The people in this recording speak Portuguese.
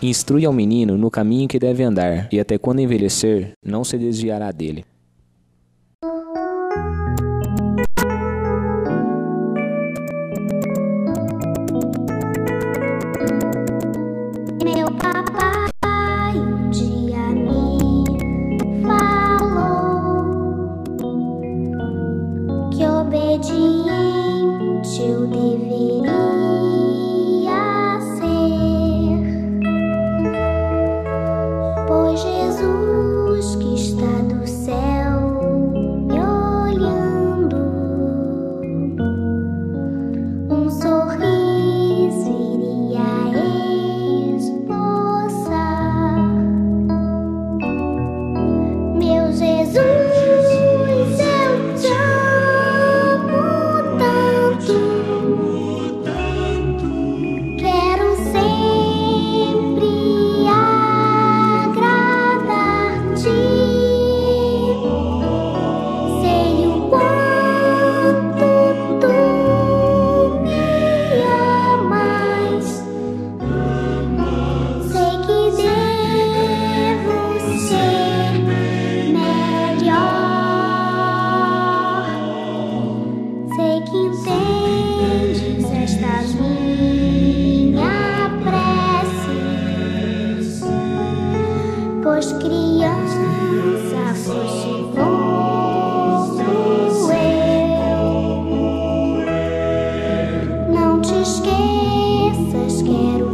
Instrui ao menino no caminho que deve andar, e até quando envelhecer, não se desviará dele. Meu papai um dia me falou que obediente eu deveria ser, pois Jesus que está do céu me olhando, um sorriso iria esboçar. Meu Jesus, eu te amo tanto, quero sempre agradar-te. Sei o quanto tu me amas, sei que devo ser melhor, sei que entendes esta minha prece, pois criança foste como eu. Não te esqueças, quero